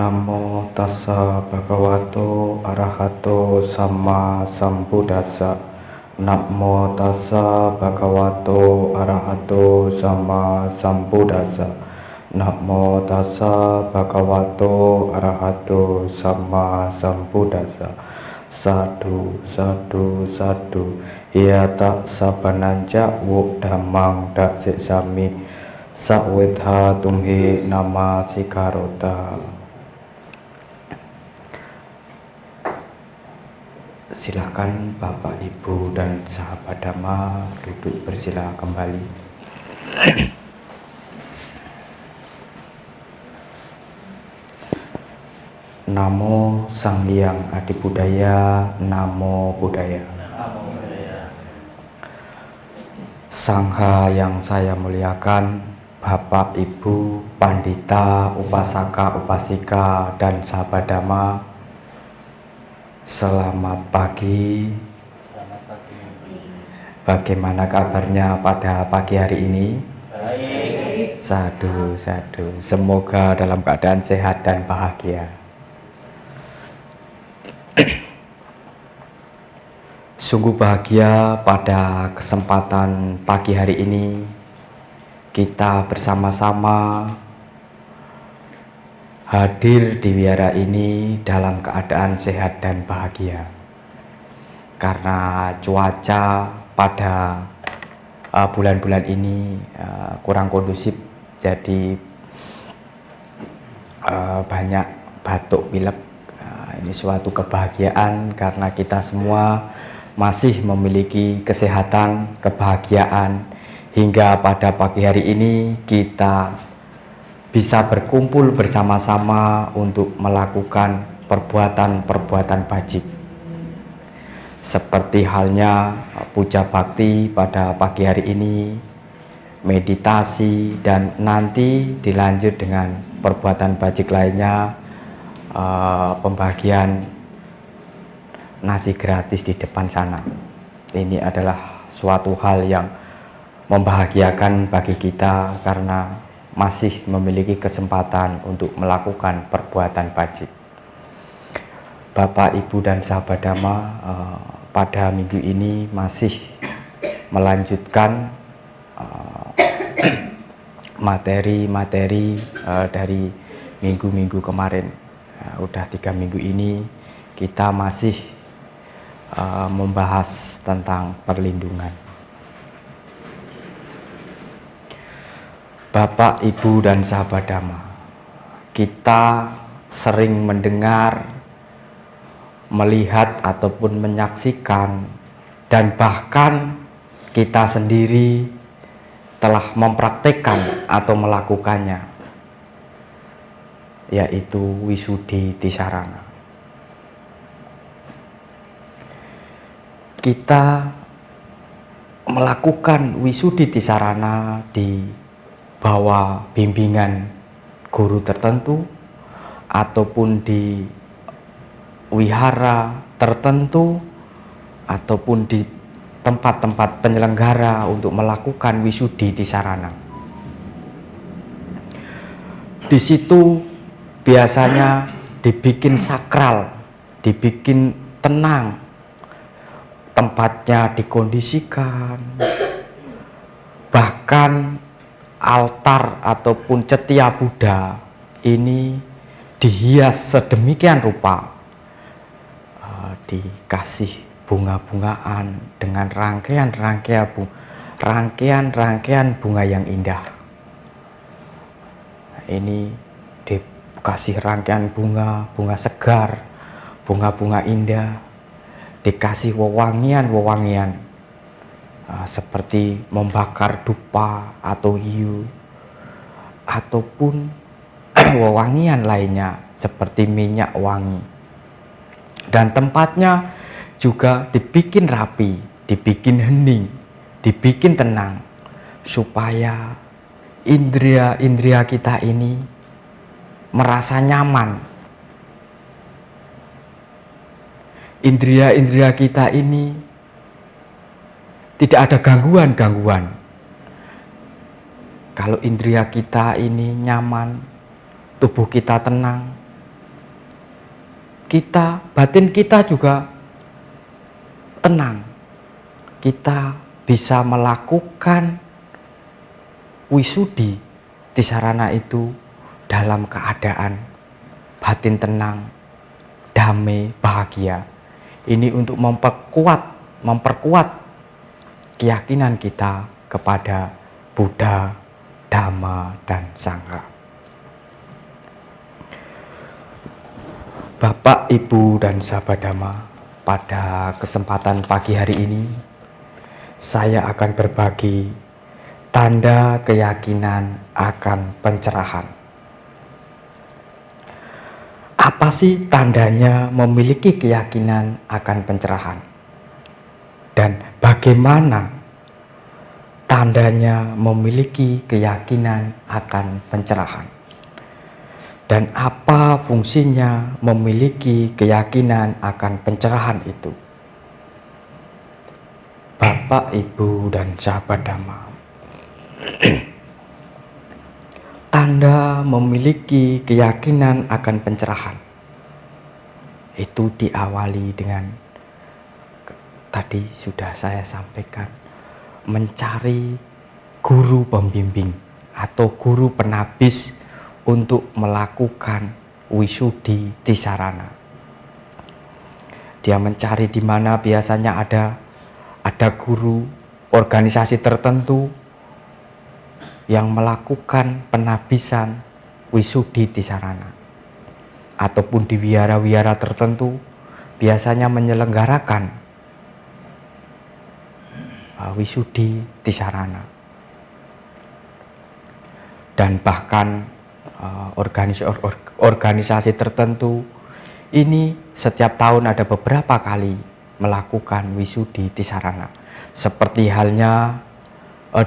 Namo tassa bhagavato arahato samma sambuddhassa. Namo tassa bhagavato arahato samma sambuddhassa. Namo tassa bhagavato arahato samma sambuddhassa. Sadu sadu sadu yata sabananja wuk dhammang dak sami sawetha tumhi nama sikarota. Silakan Bapak, Ibu, dan sahabat Dhamma duduk bersila kembali. Namo Sang Hyang Adibudaya, Namo Buddhaya. Sangha yang saya muliakan, Bapak, Ibu, Pandita, Upasaka, Upasika, dan sahabat Dhamma, selamat pagi. Bagaimana kabarnya pada pagi hari ini? Baik. Sadu, sadu. Semoga dalam keadaan sehat dan bahagia. Sungguh bahagia pada kesempatan pagi hari ini kita bersama-sama hadir di wihara ini dalam keadaan sehat dan bahagia. Karena cuaca pada bulan-bulan ini kurang kondusif, jadi banyak batuk pilek. Ini suatu kebahagiaan karena kita semua masih memiliki kesehatan, kebahagiaan, hingga pada pagi hari ini kita bisa berkumpul bersama-sama untuk melakukan perbuatan-perbuatan bajik. Seperti halnya puja bakti pada pagi hari ini, meditasi, dan nanti dilanjut dengan perbuatan bajik lainnya, pembagian nasi gratis di depan sana. Ini adalah suatu hal yang membahagiakan bagi kita karena masih memiliki kesempatan untuk melakukan perbuatan bajik. Bapak, Ibu, dan sahabat Dhamma, pada minggu ini masih melanjutkan materi-materi dari minggu-minggu kemarin. Udah 3 minggu ini kita masih membahas tentang perlindungan. Bapak, Ibu, dan sahabat Dhamma, kita sering mendengar, melihat, ataupun menyaksikan, dan bahkan kita sendiri telah mempraktekkan atau melakukannya, yaitu Wisudi Tisarana. Kita melakukan Wisudi Tisarana di bawah bimbingan guru tertentu ataupun di wihara tertentu ataupun di tempat-tempat penyelenggara untuk melakukan Wisudi Tisarana. Di situ biasanya dibikin sakral, dibikin tenang, tempatnya dikondisikan, bahkan altar ataupun cetia Buddha ini dihias sedemikian rupa, dikasih bunga-bungaan dengan rangkaian bunga yang indah. Ini dikasih rangkaian bunga segar, bunga-bunga indah, dikasih wewangian seperti membakar dupa atau hiu, ataupun wewangian lainnya seperti minyak wangi. Dan tempatnya juga dibikin rapi, dibikin hening, dibikin tenang, supaya indria-indria kita ini merasa nyaman. Indria-indria kita ini tidak ada gangguan-gangguan. Kalau indria kita ini nyaman, tubuh kita tenang, batin kita juga tenang. Kita bisa melakukan wisudi tisarana itu dalam keadaan batin tenang, damai, bahagia. Ini untuk memperkuat keyakinan kita kepada Buddha, Dhamma, dan Sangha. Bapak, Ibu, dan sahabat Dhamma, pada kesempatan pagi hari ini saya akan berbagi tanda keyakinan akan pencerahan. Apa sih tandanya memiliki keyakinan akan pencerahan? Dan bagaimana tandanya memiliki keyakinan akan pencerahan? Dan apa fungsinya memiliki keyakinan akan pencerahan itu? Bapak, Ibu, dan sahabat Dhamma, tanda memiliki keyakinan akan pencerahan itu diawali dengan tadi sudah saya sampaikan, mencari guru pembimbing atau guru penabis untuk melakukan wisudi tisarana. Dia mencari di mana biasanya ada guru organisasi tertentu yang melakukan penabisan wisudi tisarana, ataupun di wihara-wihara tertentu biasanya menyelenggarakan wisudi tisarana. Dan bahkan organisasi tertentu ini setiap tahun ada beberapa kali melakukan wisudi tisarana. Seperti halnya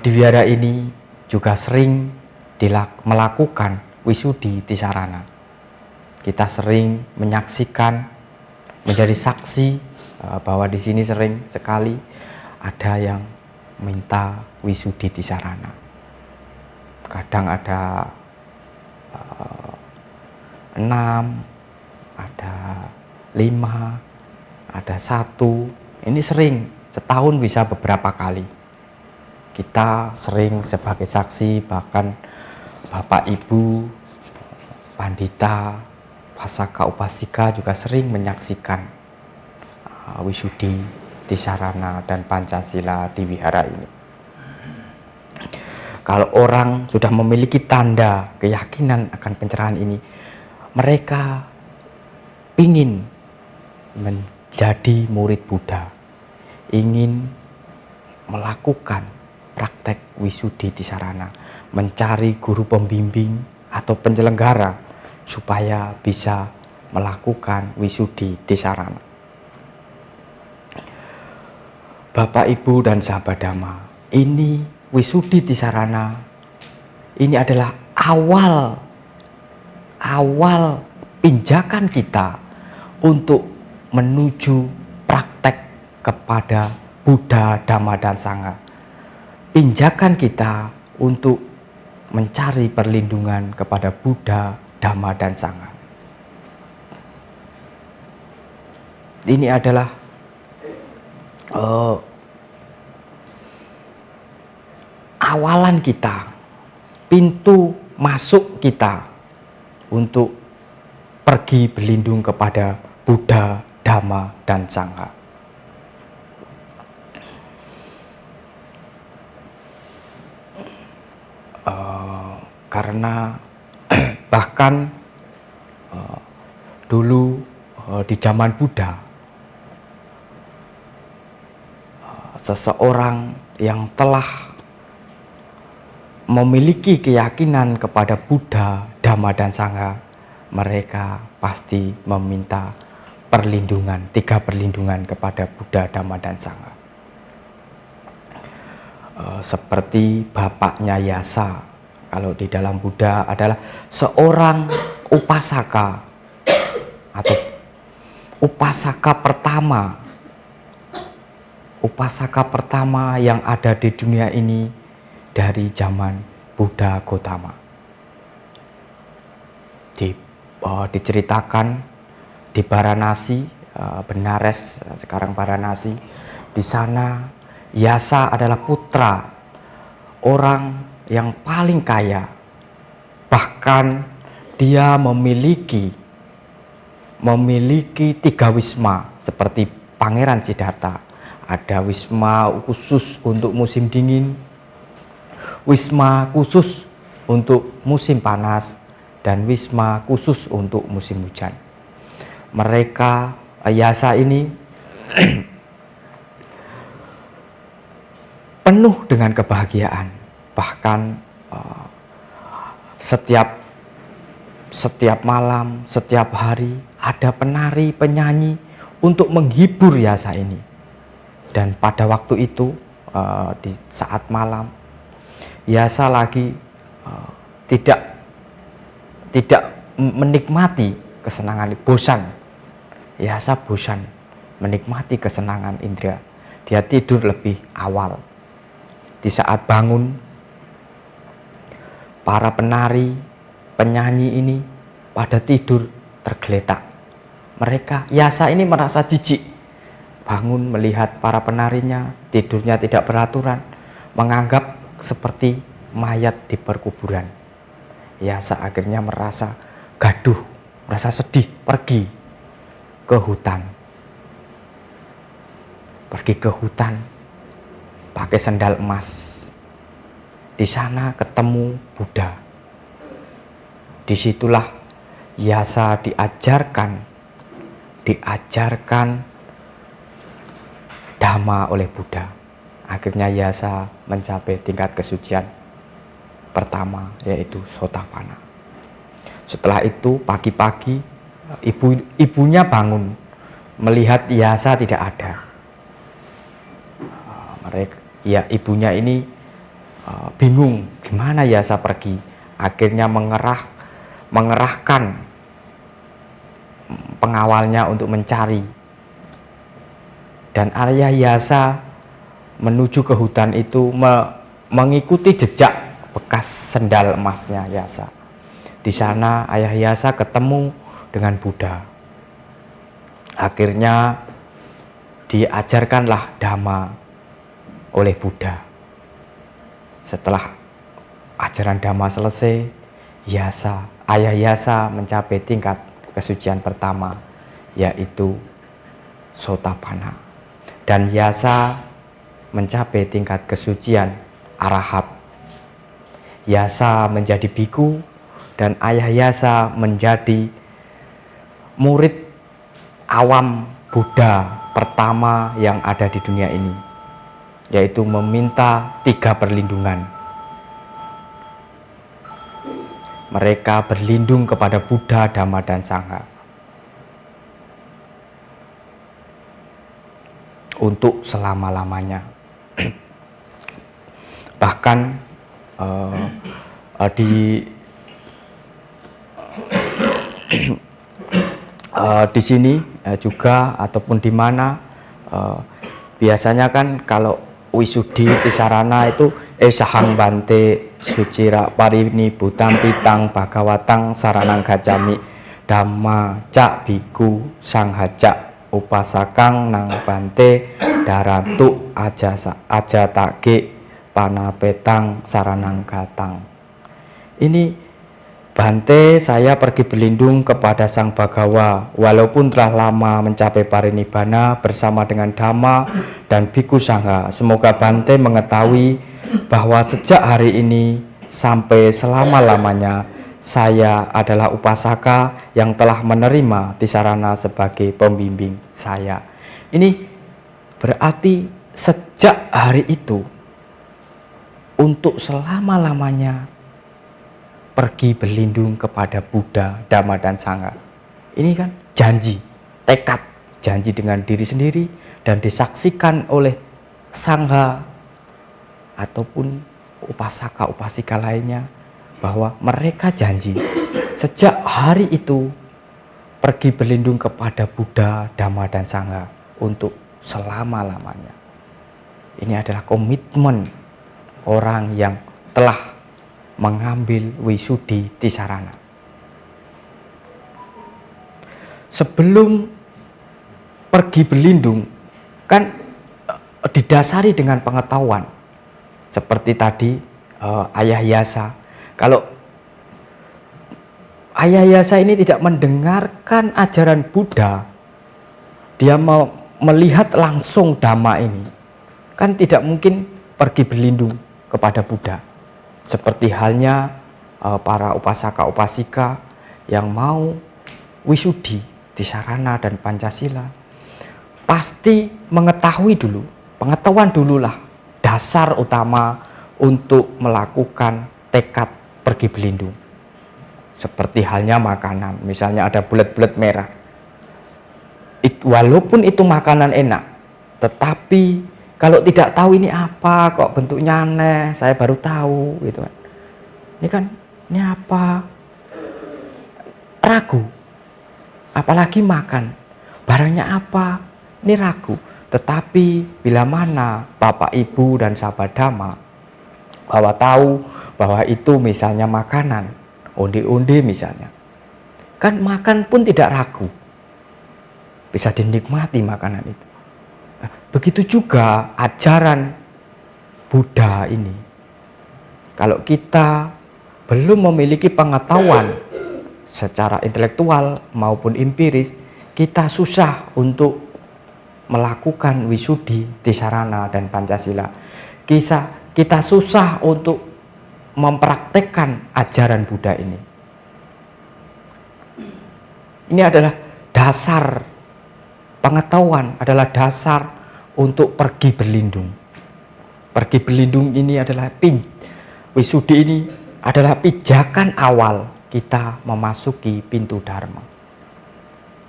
di wihara ini juga sering melakukan wisudi tisarana. Kita sering menyaksikan, menjadi saksi bahwa di sini sering sekali ada yang minta wisudi tisarana. Kadang ada 6, ada 5, ada 1. Ini sering, setahun bisa beberapa kali. Kita sering sebagai saksi, bahkan Bapak Ibu, Pandita, Pasaka Upasika juga sering menyaksikan wisudi tisarana dan Pancasila di wihara ini. Kalau orang sudah memiliki tanda keyakinan akan pencerahan ini, mereka ingin menjadi murid Buddha, ingin melakukan praktek wisudi tisarana, mencari guru pembimbing atau penyelenggara supaya bisa melakukan wisudi tisarana. Bapak, Ibu, dan sahabat Dhamma, ini wisudi tisarana ini adalah awal pinjakan kita untuk menuju praktek kepada Buddha, Dhamma, dan Sangha. Pinjakan kita untuk mencari perlindungan kepada Buddha, Dhamma, dan Sangha. Ini adalah awalan kita, pintu masuk kita untuk pergi berlindung kepada Buddha, Dhamma, dan Sangha. Karena bahkan dulu di zaman Buddha, seseorang yang telah memiliki keyakinan kepada Buddha, Dhamma, dan Sangha, mereka pasti meminta perlindungan, 3 perlindungan kepada Buddha, Dhamma, dan Sangha. Seperti bapaknya Yasa, kalau di dalam Buddha adalah seorang upasaka atau upasaka pertama yang ada di dunia ini dari zaman Buddha Gotama. Diceritakan di Varanasi, Benares, sekarang Varanasi. Di sana Yasa adalah putra orang yang paling kaya. Bahkan dia memiliki 3 wisma seperti Pangeran Siddhartha. Ada wisma khusus untuk musim dingin, wisma khusus untuk musim panas, dan wisma khusus untuk musim hujan. Mereka, Yasa ini penuh dengan kebahagiaan. Bahkan setiap malam, setiap hari ada penari, penyanyi untuk menghibur Yasa ini. Dan pada waktu itu, di saat malam, Yasa lagi tidak menikmati kesenangan, bosan. Yasa bosan menikmati kesenangan indera. Dia tidur lebih awal. Di saat bangun, para penari, penyanyi ini pada tidur tergeletak. Yasa ini merasa jijik. Bangun melihat para penarinya tidurnya tidak beraturan, menganggap seperti mayat di perkuburan. Yasa akhirnya merasa gaduh, merasa sedih, pergi ke hutan. Pakai sendal emas. Di sana ketemu Buddha. Disitulah Yasa diajarkan Dhamma oleh Buddha. Akhirnya Yasa mencapai tingkat kesucian pertama, yaitu Sotapanna. Setelah itu pagi-pagi ibunya bangun melihat Yasa tidak ada. Ibunya ini bingung gimana Yasa pergi. Akhirnya mengerahkan pengawalnya untuk mencari. Dan ayah Yasa menuju ke hutan itu mengikuti jejak bekas sendal emasnya Yasa. Di sana ayah Yasa ketemu dengan Buddha. Akhirnya diajarkanlah Dhamma oleh Buddha. Setelah ajaran Dhamma selesai, ayah Yasa mencapai tingkat kesucian pertama, yaitu Sotapanna. Dan Yasa mencapai tingkat kesucian Arahat. Yasa menjadi biku dan ayah Yasa menjadi murid awam Buddha pertama yang ada di dunia ini, yaitu meminta 3 perlindungan. Mereka berlindung kepada Buddha, Dhamma, dan Sangha untuk selama-lamanya. Bahkan di sini juga, ataupun di mana biasanya kan kalau Wisudi Tisarana itu Sahang Bante Sucira Parini Butang Pitang Bhagawatang Saranang Gacami Dhamma Cak Biku Sanghajak Upasakang Nang Bante Daratu Aja Take Panapetang Saranang Gatang. Ini Bante, saya pergi berlindung kepada Sang Bhagawa, walaupun telah lama mencapai parinibbana bersama dengan Dhamma dan Bhikkhu Sangha. Semoga Bante mengetahui bahwa sejak hari ini sampai selama-lamanya saya adalah upasaka yang telah menerima Tisarana sebagai pembimbing saya. Ini berarti sejak hari itu untuk selama-lamanya pergi berlindung kepada Buddha, Dhamma, dan Sangha. Ini kan janji, tekad, janji dengan diri sendiri dan disaksikan oleh Sangha ataupun upasaka-upasika lainnya, bahwa mereka janji sejak hari itu pergi berlindung kepada Buddha, Dhamma, dan Sangha untuk selama-lamanya. Ini adalah komitmen orang yang telah mengambil Wisudi Tisarana. sebelum pergi berlindung kan didasari dengan pengetahuan. Seperti tadi Ayah Yasa. Kalau Ayah Yasa ini tidak mendengarkan ajaran Buddha, dia mau melihat langsung Dhamma ini, kan tidak mungkin pergi berlindung kepada Buddha. Seperti halnya para upasaka-upasika yang mau wisudi di Sarana dan Pancasila, pasti mengetahui dulu, pengetahuan dululah dasar utama untuk melakukan tekad pergi berlindung. Seperti halnya makanan, misalnya ada bulat-bulat merah. Walaupun itu makanan enak, tetapi kalau tidak tahu ini apa, kok bentuknya aneh, saya baru tahu gitu kan. Ini apa? Ragu. Apalagi makan, barangnya apa? Ini ragu. Tetapi bila mana Bapak Ibu dan sahabat Dhamma bahwa tahu bahwa itu misalnya makanan, onde-onde misalnya, kan makan pun tidak ragu, bisa dinikmati makanan itu. Begitu juga ajaran Buddha ini. Kalau kita belum memiliki pengetahuan secara intelektual maupun empiris, kita susah untuk melakukan wisudi di Sarana dan Pancasila. Kita susah untuk mempraktekkan ajaran Buddha ini. Ini adalah dasar pengetahuan, adalah dasar untuk pergi berlindung. Pergi berlindung ini adalah wisudi ini adalah pijakan awal kita memasuki pintu Dharma.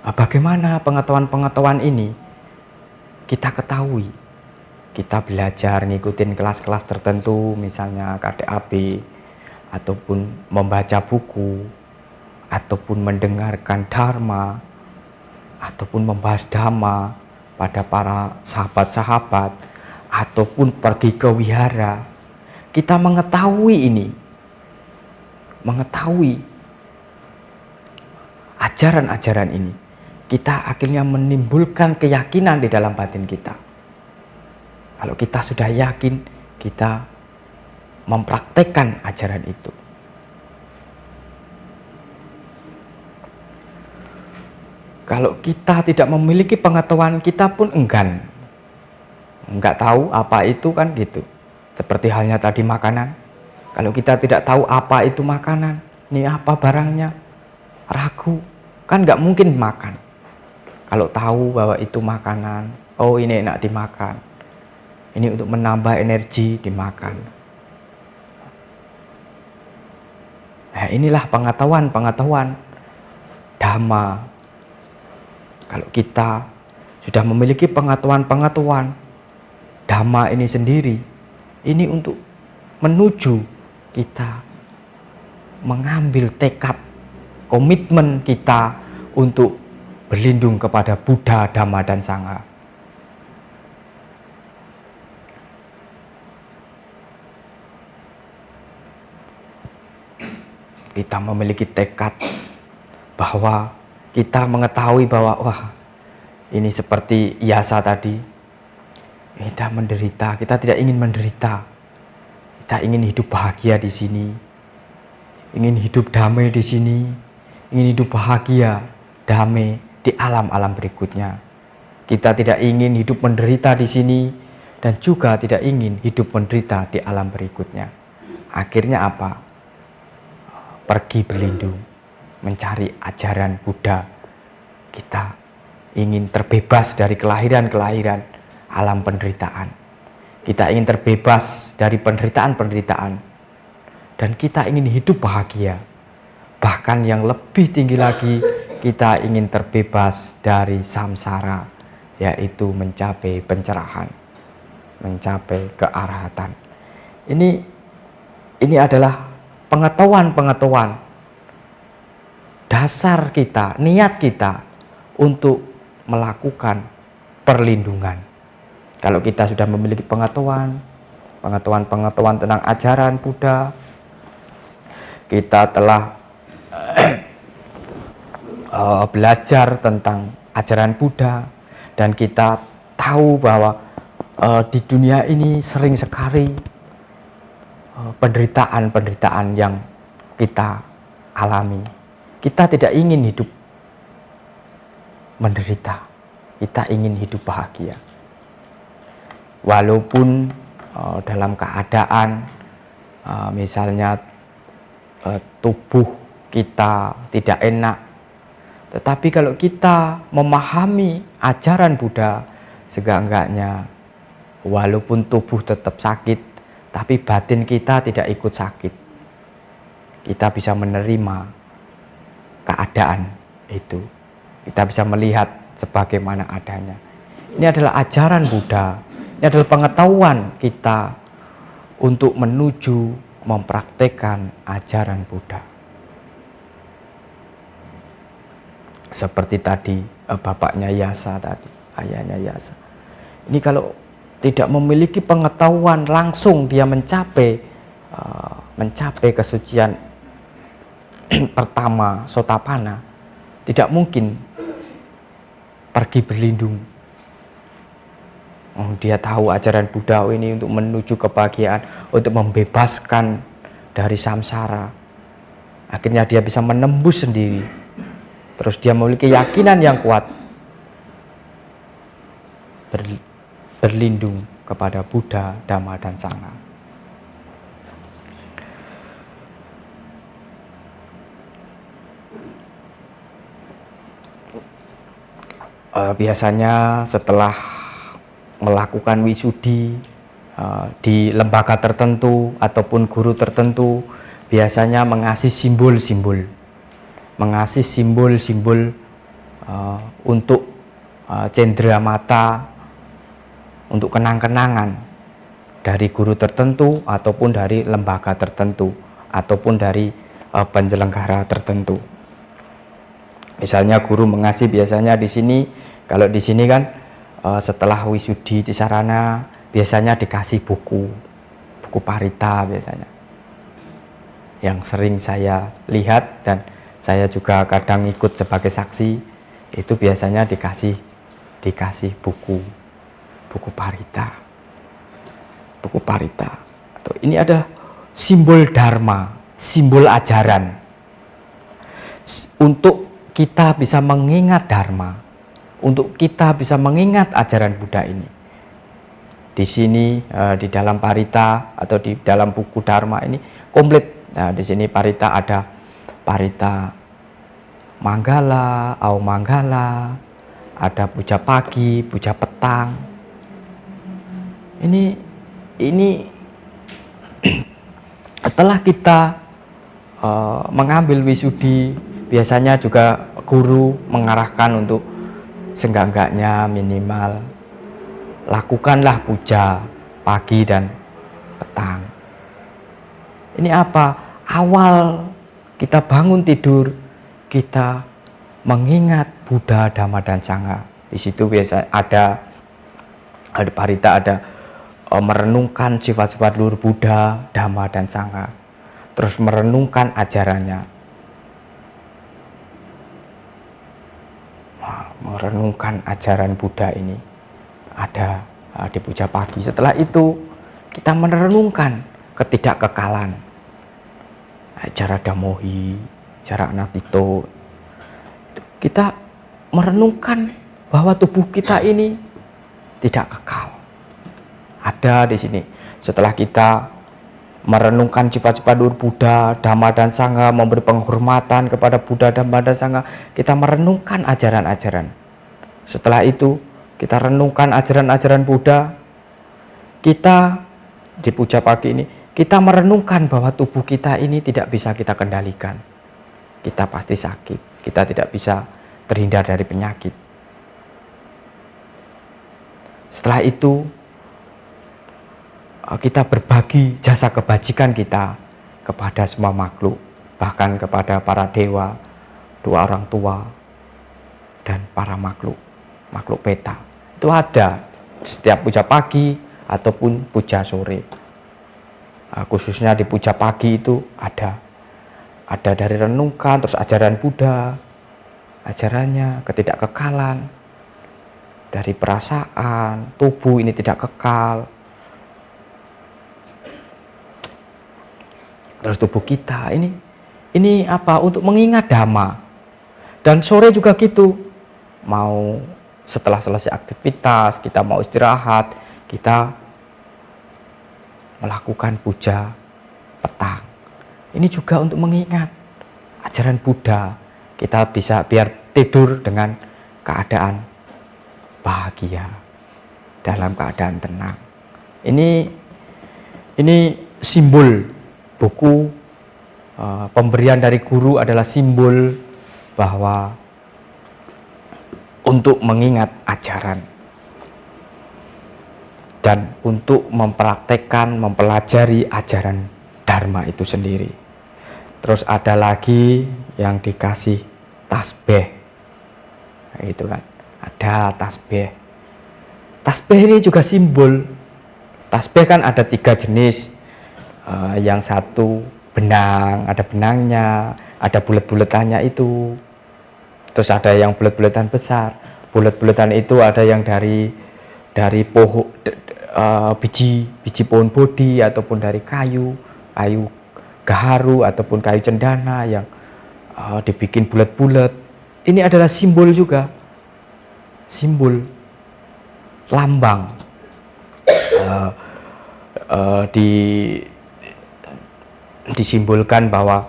Bagaimana pengetahuan-pengetahuan ini kita ketahui? Kita belajar ngikutin kelas-kelas tertentu, misalnya KDAB, ataupun membaca buku, ataupun mendengarkan Dharma, ataupun membahas Dhamma pada para sahabat-sahabat, ataupun pergi ke wihara. Kita mengetahui ini, mengetahui ajaran-ajaran ini, kita akhirnya menimbulkan keyakinan di dalam batin kita. Kalau kita sudah yakin, kita mempraktekkan ajaran itu. Kalau kita tidak memiliki pengetahuan, kita pun enggan. Enggak tahu apa itu kan gitu. Seperti halnya tadi makanan. Kalau kita tidak tahu apa itu makanan, ini apa barangnya, ragu, kan enggak mungkin makan. Kalau tahu bahwa itu makanan, oh ini enak dimakan, ini untuk menambah energi, dimakan. Nah, inilah pengetahuan Dhamma. Kalau kita sudah memiliki pengetahuan Dhamma ini sendiri, ini untuk menuju kita mengambil tekad, komitmen kita untuk berlindung kepada Buddha, Dhamma, dan Sangha. Kita memiliki tekad bahwa kita mengetahui bahwa wah, ini seperti Yasa tadi, kita menderita, kita tidak ingin menderita, kita ingin hidup bahagia di sini, ingin hidup damai di sini, ingin hidup bahagia, damai di alam-alam berikutnya. Kita tidak ingin hidup menderita di sini dan juga tidak ingin hidup menderita di alam berikutnya. Akhirnya apa? Pergi berlindung, mencari ajaran Buddha. Kita ingin terbebas dari kelahiran-kelahiran alam penderitaan. Kita ingin terbebas dari penderitaan-penderitaan. Dan kita ingin hidup bahagia. Bahkan yang lebih tinggi lagi, kita ingin terbebas dari samsara, yaitu mencapai pencerahan, mencapai kearahatan. Ini adalah pengetahuan dasar kita, niat kita untuk melakukan perlindungan. Kalau kita sudah memiliki pengetahuan tentang ajaran Buddha, kita telah belajar tentang ajaran Buddha, dan kita tahu bahwa di dunia ini sering sekali penderitaan-penderitaan yang kita alami. Kita tidak ingin hidup menderita, kita ingin hidup bahagia. Walaupun dalam keadaan misalnya tubuh kita tidak enak, tetapi kalau kita memahami ajaran Buddha, seenggak-enggaknya walaupun tubuh tetap sakit, tapi batin kita tidak ikut sakit. Kita bisa menerima keadaan itu. Kita bisa melihat sebagaimana adanya. Ini adalah ajaran Buddha. Ini adalah pengetahuan kita untuk menuju mempraktekkan ajaran Buddha. Seperti tadi bapaknya Yasa tadi, ayahnya Yasa. Ini kalau tidak memiliki pengetahuan langsung dia mencapai kesucian pertama Sotapanna, tidak mungkin pergi berlindung. Dia tahu ajaran Buddha ini untuk menuju kebahagiaan, untuk membebaskan dari samsara. Akhirnya dia bisa menembus sendiri. Terus dia memiliki keyakinan yang kuat, berlindung kepada Buddha, Dhamma, dan Sangha. Biasanya setelah melakukan wisudi di lembaga tertentu ataupun guru tertentu, biasanya mengasih simbol-simbol, untuk cendera mata, untuk kenang-kenangan dari guru tertentu ataupun dari lembaga tertentu ataupun dari penyelenggara tertentu. Misalnya guru mengasih biasanya di sini, kalau di sini kan setelah wisudi di sarana biasanya dikasih buku parita biasanya, yang sering saya lihat dan saya juga kadang ikut sebagai saksi, itu biasanya dikasih buku parita. Ini adalah simbol dharma, simbol ajaran, untuk kita bisa mengingat dharma, untuk kita bisa mengingat ajaran Buddha ini. Di sini di dalam parita atau di dalam buku dharma ini komplit. Nah, di sini parita ada parita Manggala, Au Manggala, ada puja pagi, puja petang. Ini setelah kita mengambil wisudi, biasanya juga guru mengarahkan untuk seenggak-enggaknya minimal lakukanlah puja pagi dan petang. Ini apa? Awal kita bangun tidur, kita mengingat Buddha, Dhamma, dan Sangha. Di situ biasa ada parita, ada merenungkan sifat-sifat luhur Buddha, Dhamma, dan Sangha. Terus merenungkan ajarannya. Merenungkan ajaran Buddha ini ada di puja pagi. Setelah itu kita merenungkan ketidakkekalan, cara Damohi, cara Anatito. Kita merenungkan bahwa tubuh kita ini tidak kekal. Ada di sini. Setelah kita merenungkan sifat-sifat luhur Buddha, Dhamma, dan Sangha, memberi penghormatan kepada Buddha, Dhamma, dan Sangha, kita merenungkan ajaran-ajaran. Setelah itu kita renungkan ajaran-ajaran Buddha. Kita di puja pagi ini kita merenungkan bahwa tubuh kita ini tidak bisa kita kendalikan. Kita pasti sakit, kita tidak bisa terhindar dari penyakit. Setelah itu kita berbagi jasa kebajikan kita kepada semua makhluk, bahkan kepada para dewa, dua orang tua, dan para makhluk peta. Itu ada setiap puja pagi ataupun puja sore. Khususnya di puja pagi itu ada dari renungkan, terus ajaran Buddha, ajarannya, ketidakkekalan dari perasaan, tubuh ini tidak kekal. Terus tubuh kita ini apa? Untuk mengingat Dhamma. Dan sore juga gitu. Mau setelah selesai aktivitas, kita mau istirahat, kita melakukan puja petang. Ini juga untuk mengingat ajaran Buddha. Kita bisa biar tidur dengan keadaan bahagia, dalam keadaan tenang. Ini simbol buku pemberian dari guru adalah simbol bahwa untuk mengingat ajaran dan untuk mempraktekkan, mempelajari ajaran Dharma itu sendiri. Terus ada lagi yang dikasih tasbih, itu kan, ada tasbih. Tasbih ini juga simbol. Tasbih kan ada 3 jenis. Yang satu benang, ada benangnya, ada bulat-bulatannya itu. Terus ada yang bulat-bulatan besar. Bulat-bulatan itu ada yang dari pohon, biji pohon bodi, ataupun dari kayu gaharu, ataupun kayu cendana yang dibikin bulat-bulat. Ini adalah simbol juga, simbol lambang. Disimbolkan bahwa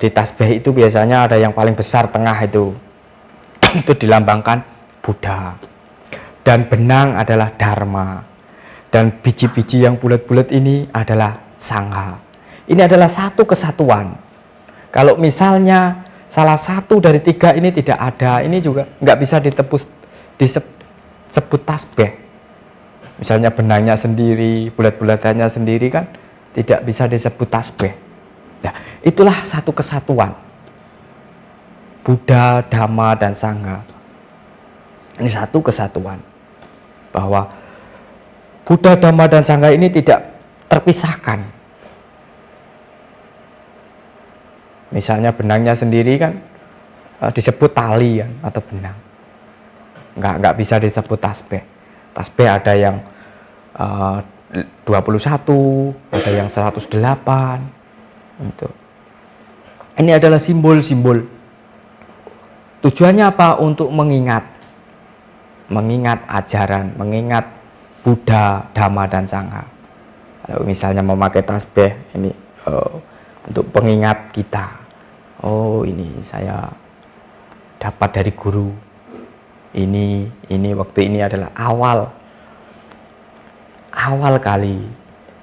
di tasbih itu biasanya ada yang paling besar tengah itu dilambangkan Buddha, dan benang adalah Dharma, dan biji-biji yang bulat-bulat ini adalah Sangha. Ini adalah satu kesatuan. Kalau misalnya salah satu dari 3 ini tidak ada, ini juga nggak bisa disebut tasbih. Misalnya benangnya sendiri, bulat-bulatannya sendiri kan tidak bisa disebut tasbih. Nah, itulah satu kesatuan. Buddha, Dhamma, dan Sangha. Ini satu kesatuan. Bahwa Buddha, Dhamma, dan Sangha ini tidak terpisahkan. Misalnya benangnya sendiri kan disebut tali kan, atau benang. Nggak bisa disebut tasbih. Tasbih ada yang 21, ada yang 108. Itu. Ini adalah simbol-simbol. Tujuannya apa? Untuk mengingat ajaran, mengingat Buddha, Dhamma, dan Sangha. Kalau misalnya memakai tasbih ini untuk pengingat kita. Oh, ini saya dapat dari guru. Ini waktu ini adalah awal kali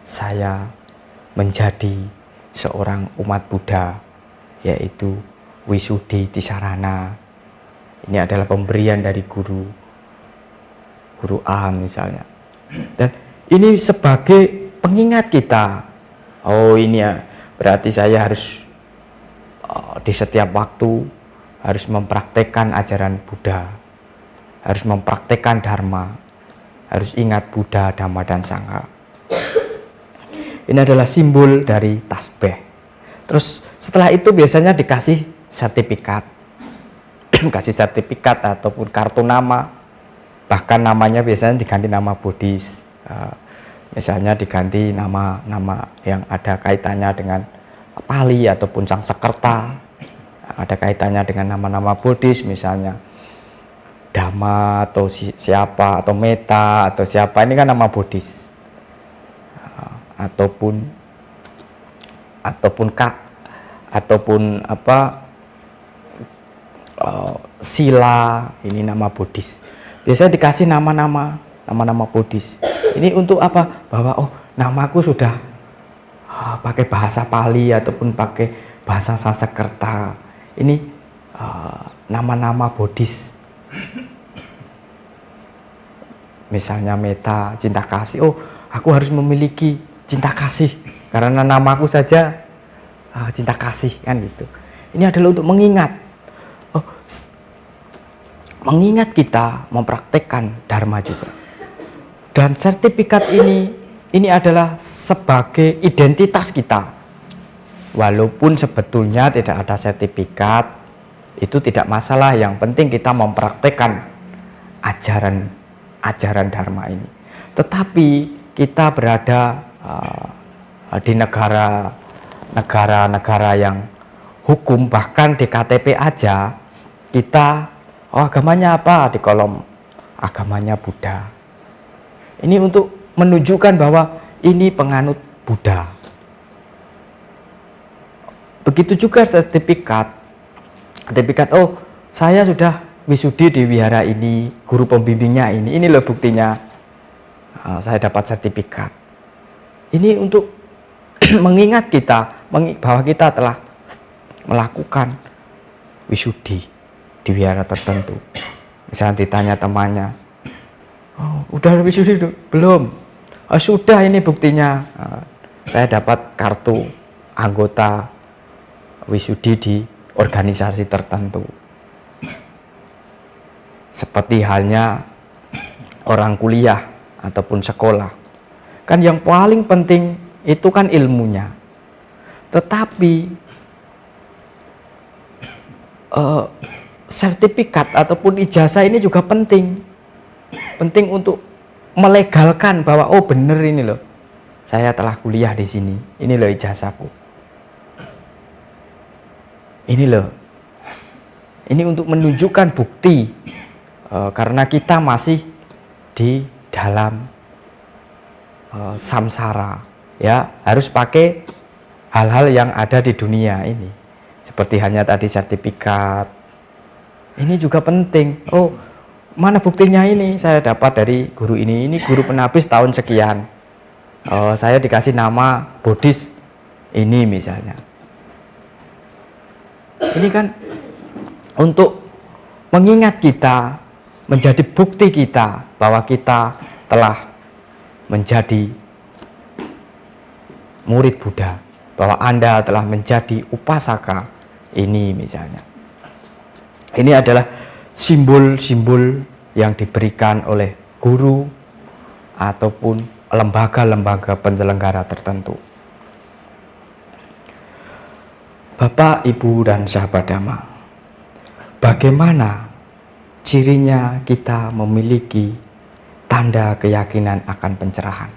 saya menjadi seorang umat Buddha, yaitu Wisudi Tisarana. Ini adalah pemberian dari guru A misalnya. Dan ini sebagai pengingat kita. Oh, ini ya, berarti saya harus di setiap waktu harus mempraktekkan ajaran Buddha, harus mempraktekkan Dharma, harus ingat Buddha, Dhamma, dan Sangha. Ini adalah simbol dari tasbih. Terus setelah itu biasanya dikasih sertifikat. Kasih sertifikat ataupun kartu nama. Bahkan namanya biasanya diganti nama Buddhis. Misalnya diganti nama yang ada kaitannya dengan Pali ataupun Sangsekerta. Ada kaitannya dengan nama-nama Buddhis, misalnya Dhamma atau siapa, atau Meta atau siapa, ini kan nama Buddhis. Ataupun sila, ini nama Buddhis. Biasanya dikasih nama-nama Buddhis. Ini untuk apa? Bahwa oh, namaku sudah pakai bahasa Pali ataupun pakai bahasa Sangsekerta. Ini nama-nama Buddhis. Misalnya Meta, cinta kasih. Oh, aku harus memiliki cinta kasih karena namaku saja cinta kasih, kan gitu. Ini adalah untuk mengingat. Mengingat kita mempraktekkan Dharma juga. Dan sertifikat ini adalah sebagai identitas kita. Walaupun sebetulnya tidak ada sertifikat, Itu tidak masalah, yang penting kita mempraktekkan ajaran Dharma ini. Tetapi kita berada di negara yang hukum, bahkan di KTP aja kita, agamanya apa, di kolom agamanya Buddha. Ini untuk menunjukkan bahwa ini penganut Buddha. Begitu juga sertifikat, oh saya sudah wisudi di wihara ini, guru pembimbingnya ini loh buktinya, saya dapat sertifikat. Ini untuk mengingat kita bahwa kita telah melakukan wisudi di wihara tertentu. Misalnya ditanya temannya, udah wisudi belum? Sudah, ini buktinya, saya dapat kartu anggota wisudi di organisasi tertentu. Seperti halnya orang kuliah ataupun sekolah, kan yang paling penting itu kan ilmunya. Tetapi sertifikat ataupun ijazah ini juga penting untuk melegalkan bahwa bener ini loh, saya telah kuliah di sini, ini loh ijazahku. Ini loh, ini untuk menunjukkan bukti, karena kita masih di dalam samsara, ya harus pakai hal-hal yang ada di dunia ini, seperti hanya tadi sertifikat. Ini juga penting. Mana buktinya ini? Saya dapat dari guru ini guru penabis tahun sekian. Saya dikasih nama Bodhis ini misalnya. Ini kan untuk mengingat kita, menjadi bukti kita bahwa kita telah menjadi murid Buddha, bahwa Anda telah menjadi upasaka ini misalnya. Ini adalah simbol-simbol yang diberikan oleh guru ataupun lembaga-lembaga penyelenggara tertentu. Bapak, Ibu, dan sahabat Dhamma, bagaimana cirinya kita memiliki tanda keyakinan akan pencerahan?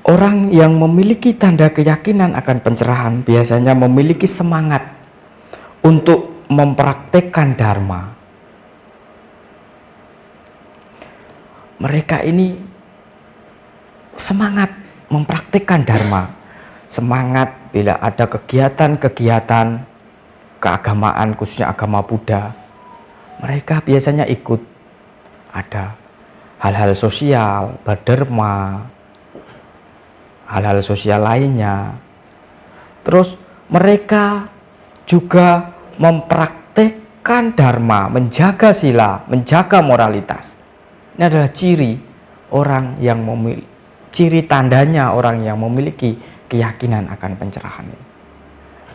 Orang yang memiliki tanda keyakinan akan pencerahan biasanya memiliki semangat untuk mempraktekkan Dharma. Mereka ini semangat mempraktikkan Dharma, semangat bila ada kegiatan-kegiatan keagamaan, khususnya agama Buddha, mereka biasanya ikut. Ada hal-hal sosial, berdharma, hal-hal sosial lainnya. Terus mereka juga mempraktikkan Dharma, menjaga sila, menjaga moralitas. Ini adalah ciri orang yang ciri tandanya orang yang memiliki keyakinan akan pencerahan.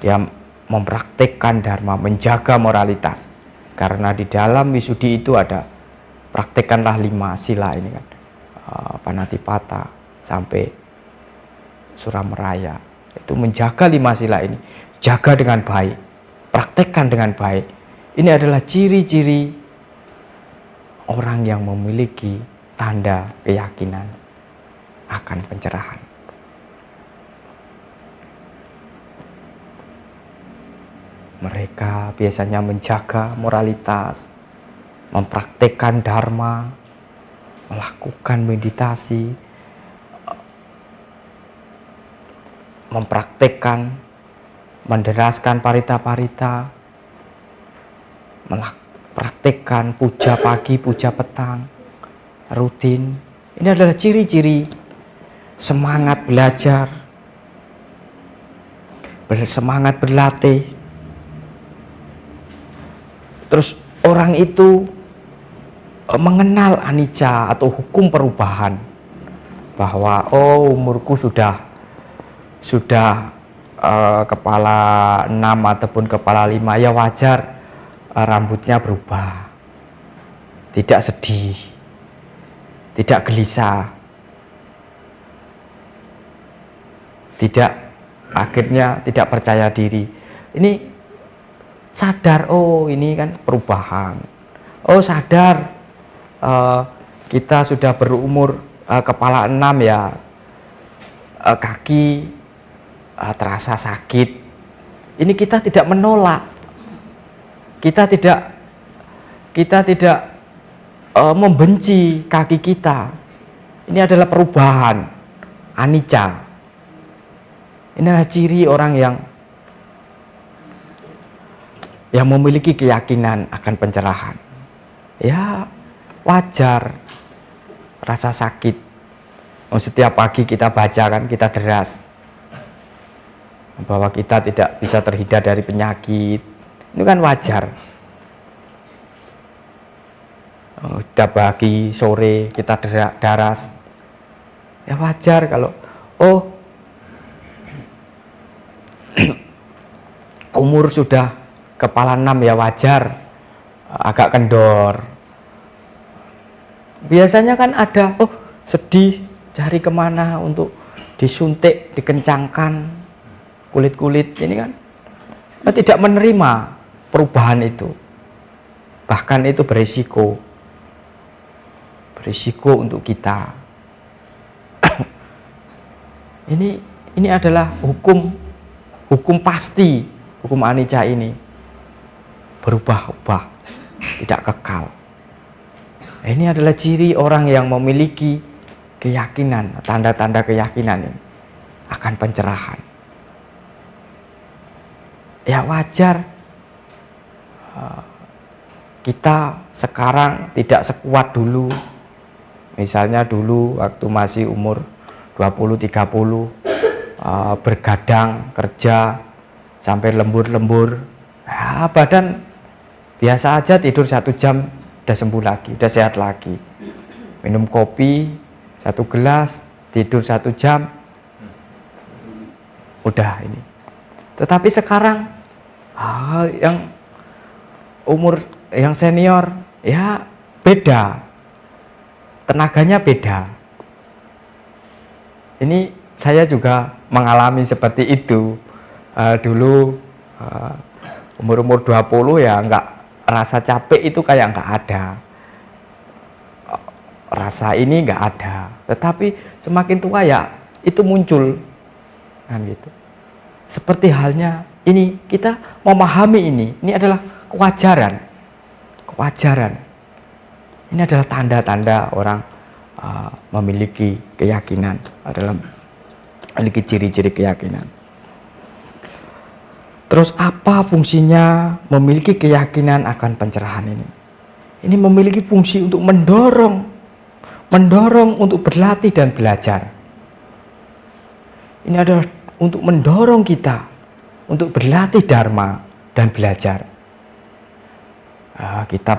Dia mempraktikkan Dharma, menjaga moralitas. Karena di dalam wisudi itu ada praktekkanlah 5 sila ini kan, Panatipata sampai Surameraya. Itu menjaga 5 sila ini, jaga dengan baik, praktekkan dengan baik. Ini adalah ciri-ciri orang yang memiliki tanda keyakinan akan pencerahan. Mereka biasanya menjaga moralitas, mempraktekkan Dharma, melakukan meditasi, mempraktekkan, menderaskan parita-parita, mempraktekkan puja pagi, puja petang, rutin. Ini adalah ciri-ciri semangat belajar, bersemangat berlatih. Terus orang itu mengenal anicca atau hukum perubahan, bahwa umurku sudah kepala 6 ataupun kepala 5, ya wajar rambutnya berubah. Tidak sedih, tidak gelisah, tidak akhirnya tidak percaya diri. Ini sadar, oh ini kan perubahan. Oh sadar, kita sudah berumur kepala 6 ya, kaki terasa sakit. Ini kita tidak menolak, kita tidak membenci kaki kita. Ini adalah perubahan, anicca. Ini adalah ciri orang yang memiliki keyakinan akan pencerahan. Ya wajar rasa sakit. Setiap pagi kita baca kan, kita deras bahwa kita tidak bisa terhindar dari penyakit. Itu kan wajar. Setiap pagi, sore kita daras. Ya wajar kalau umur sudah kepala 6 ya wajar agak kendor. Biasanya kan ada sedih, cari kemana untuk disuntik, dikencangkan kulit-kulit. Ini kan tidak menerima perubahan itu, bahkan itu berisiko untuk kita. Ini adalah hukum pasti, hukum anicca ini berubah-ubah, tidak kekal. Ini adalah ciri orang yang memiliki keyakinan, tanda-tanda keyakinan ini akan pencerahan. Ya wajar kita sekarang tidak sekuat dulu. Misalnya dulu waktu masih umur 20-30 bergadang kerja sampai lembur-lembur, ya, badan biasa aja, tidur 1 jam udah sembuh lagi, udah sehat lagi. Minum kopi 1 gelas, tidur 1 jam, udah ini. Tetapi sekarang yang umur yang senior ya beda, tenaganya beda. Ini saya juga mengalami seperti itu. Dulu umur 20 ya nggak, rasa capek itu kayak nggak ada, rasa ini nggak ada. Tetapi semakin tua ya itu muncul kan gitu. Seperti halnya ini, kita memahami ini adalah kewajaran. Ini adalah tanda-tanda orang memiliki keyakinan, adalah memiliki ciri-ciri keyakinan. Terus apa fungsinya memiliki keyakinan akan pencerahan ini? Ini memiliki fungsi untuk mendorong untuk berlatih dan belajar. Ini adalah untuk mendorong kita untuk berlatih dharma dan belajar. Kita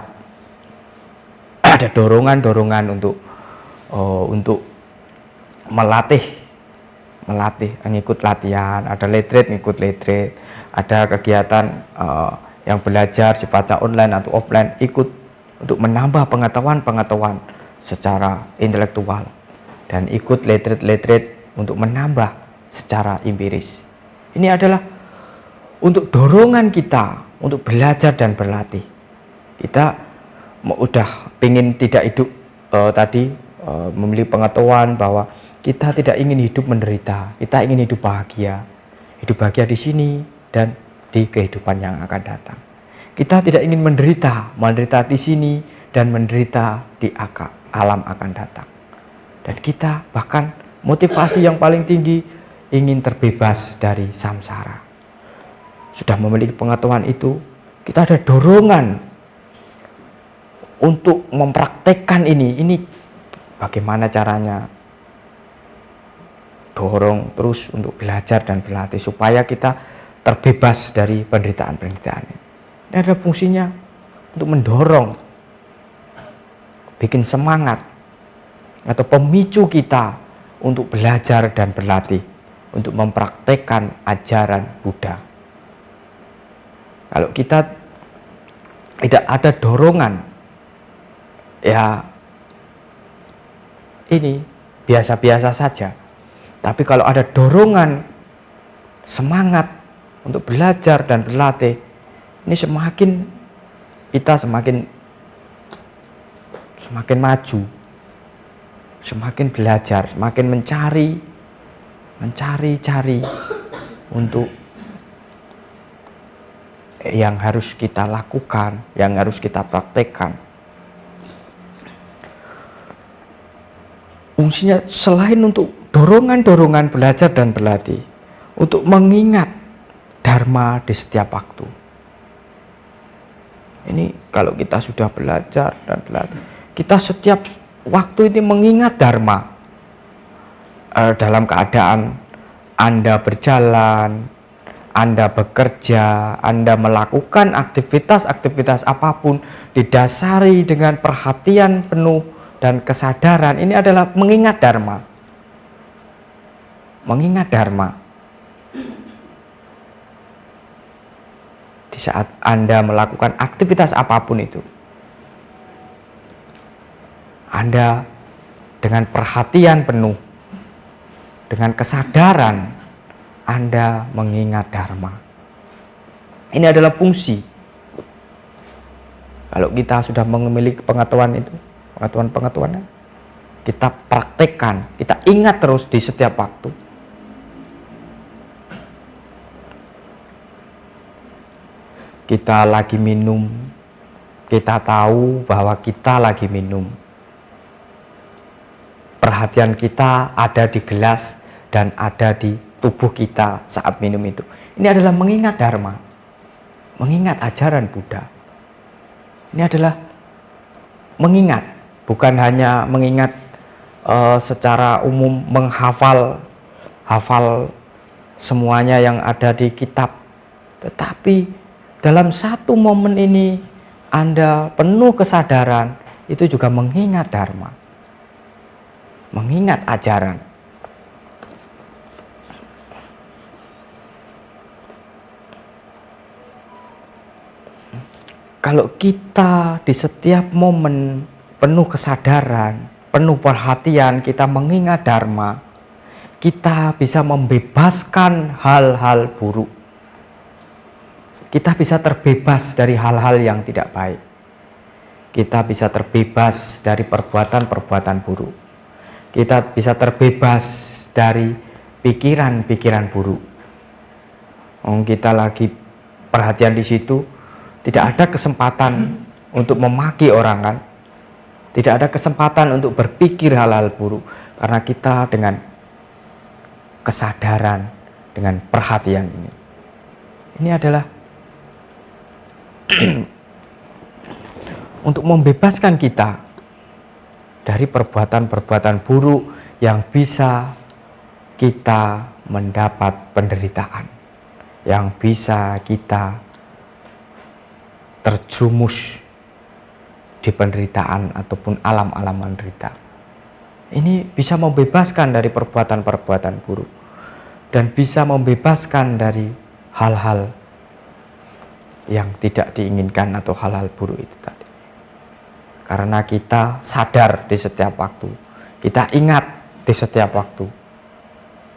ada dorongan untuk melatih, ngikut latihan, ada retreat, ngikut retreat, ada kegiatan yang belajar sifatnya online atau offline, ikut untuk menambah pengetahuan secara intelektual, dan ikut retreat untuk menambah secara empiris. Ini adalah untuk dorongan kita untuk belajar dan berlatih. Kita udah pengen tidak hidup memiliki pengetahuan bahwa kita tidak ingin hidup menderita, kita ingin hidup bahagia di sini dan di kehidupan yang akan datang. Kita tidak ingin menderita di sini dan menderita di alam akan datang. Dan kita bahkan motivasi yang paling tinggi ingin terbebas dari samsara. Sudah memiliki pengetahuan itu, kita ada dorongan untuk mempraktekkan ini bagaimana caranya, dorong terus untuk belajar dan berlatih supaya kita terbebas dari penderitaan ini. Ini ada fungsinya untuk mendorong, bikin semangat atau pemicu kita untuk belajar dan berlatih, untuk mempraktekkan ajaran Buddha. Kalau kita tidak ada dorongan, ya ini biasa-biasa saja. Tapi kalau ada dorongan semangat untuk belajar dan berlatih, ini semakin kita semakin maju, semakin belajar, semakin mencari untuk yang harus kita lakukan, yang harus kita praktekkan. Fungsinya selain untuk dorongan-dorongan belajar dan berlatih, untuk mengingat dharma di setiap waktu. Ini kalau kita sudah belajar dan berlatih, kita setiap waktu ini mengingat dharma. Dalam keadaan Anda berjalan, Anda bekerja, Anda melakukan aktivitas-aktivitas apapun, didasari dengan perhatian penuh dan kesadaran, ini adalah mengingat dharma. Mengingat dharma. Di saat Anda melakukan aktivitas apapun itu, Anda dengan perhatian penuh, dengan kesadaran, Anda mengingat dharma. Ini adalah fungsi. Kalau kita sudah memiliki pengetahuan itu, pengetahuan-pengetahuannya, kita praktekkan, kita ingat terus di setiap waktu. Kita lagi minum, kita tahu bahwa kita lagi minum. Perhatian kita ada di gelas dan ada di tubuh kita saat minum itu. Ini adalah mengingat dharma, mengingat ajaran Buddha. Ini adalah mengingat. Bukan hanya mengingat secara umum, menghafal semuanya yang ada di kitab. Tetapi dalam satu momen ini Anda penuh kesadaran, itu juga mengingat dharma, mengingat ajaran. Kalau kita di setiap momen penuh kesadaran, penuh perhatian, kita mengingat dharma, kita bisa membebaskan hal-hal buruk. Kita bisa terbebas dari hal-hal yang tidak baik. Kita bisa terbebas dari perbuatan-perbuatan buruk. Kita bisa terbebas dari pikiran-pikiran buruk. Kita lagi perhatian di situ, tidak ada kesempatan untuk memaki orang kan. Tidak ada kesempatan untuk berpikir hal-hal buruk, karena kita dengan kesadaran, dengan perhatian ini. Ini adalah untuk membebaskan kita dari perbuatan-perbuatan buruk yang bisa kita mendapat penderitaan, yang bisa kita terjerumus di penderitaan ataupun alam-alam menderita. Ini bisa membebaskan dari perbuatan-perbuatan buruk dan bisa membebaskan dari hal-hal yang tidak diinginkan atau hal-hal buruk itu tadi. Karena kita sadar di setiap waktu, kita ingat di setiap waktu,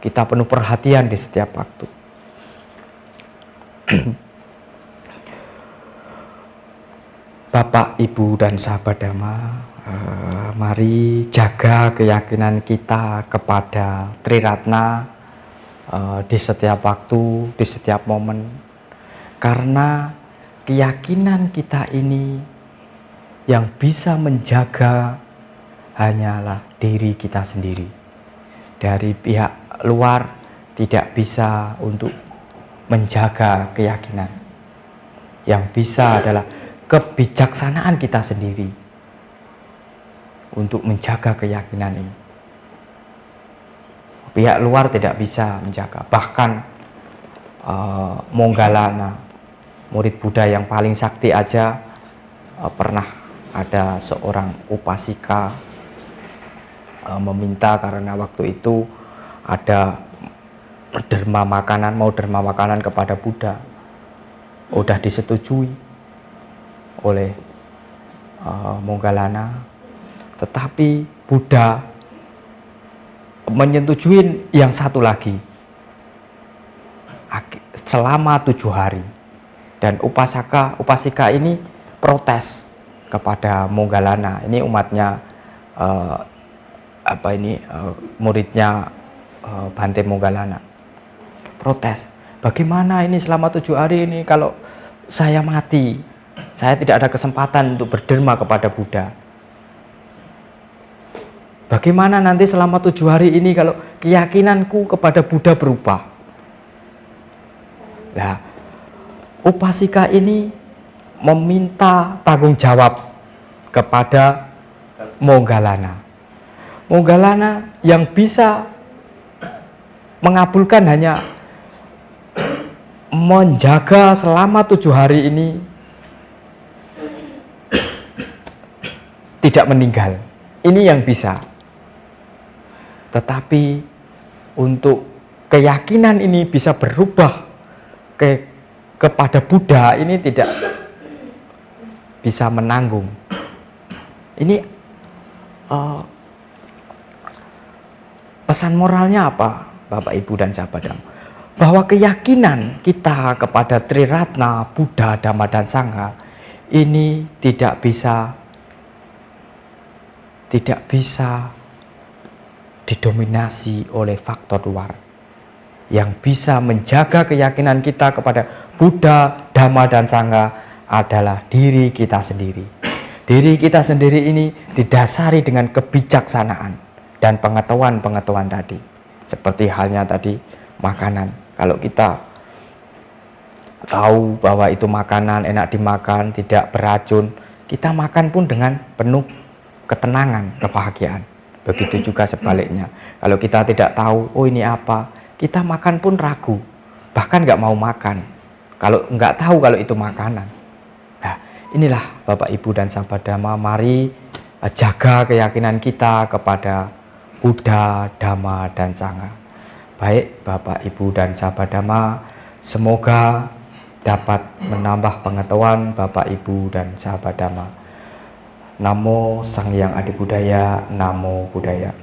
kita penuh perhatian di setiap waktu. Bapak, Ibu, dan sahabat Dhamma, mari jaga keyakinan kita kepada Triratna di setiap waktu, di setiap momen. Karena keyakinan kita ini yang bisa menjaga hanyalah diri kita sendiri. Dari pihak luar tidak bisa untuk menjaga keyakinan. Yang bisa adalah kebijaksanaan kita sendiri untuk menjaga keyakinan ini. Pihak luar tidak bisa menjaga. Bahkan Moggallana, murid Buddha yang paling sakti aja, pernah ada seorang upasika meminta karena waktu itu ada mau derma makanan kepada Buddha. Udah disetujui oleh Moggallana, tetapi Buddha menyetujui yang satu lagi. selama 7 hari. Dan upasika ini protes kepada Moggallana. Ini umatnya muridnya Bhante Moggallana. Protes. Bagaimana ini selama 7 hari ini kalau saya mati, saya tidak ada kesempatan untuk berderma kepada Buddha. Bagaimana nanti selama 7 hari ini kalau keyakinanku kepada Buddha berubah? Nah, upasika ini meminta tanggung jawab kepada Moggallana. Moggallana yang bisa mengabulkan hanya menjaga selama 7 hari ini tidak meninggal. Ini yang bisa. Tetapi untuk keyakinan ini bisa berubah kepada Buddha, ini tidak bisa menanggung. Ini pesan moralnya apa, Bapak Ibu dan sahabat Dhamma? Bahwa keyakinan kita kepada Triratna, Buddha, Dhamma, dan Sangha ini tidak bisa didominasi oleh faktor luar. Yang bisa menjaga keyakinan kita kepada Buddha, Dhamma, dan Sangha adalah diri kita sendiri. Diri kita sendiri ini didasari dengan kebijaksanaan dan pengetahuan tadi. Seperti halnya tadi makanan. Kalau kita tahu bahwa itu makanan enak dimakan, tidak beracun, kita makan pun dengan penuh ketenangan, kebahagiaan. Begitu juga sebaliknya. Kalau kita tidak tahu, oh ini apa, kita makan pun ragu, bahkan nggak mau makan. Kalau nggak tahu kalau itu makanan. Nah, inilah Bapak Ibu dan sahabat Dhamma, mari jaga keyakinan kita kepada Buddha, Dhamma, dan Sangha. Baik Bapak Ibu dan sahabat Dhamma, semoga dapat menambah pengetahuan Bapak Ibu dan sahabat Dhamma. Namo Sang Hyang Adi Budaya, Namo Buddhaya.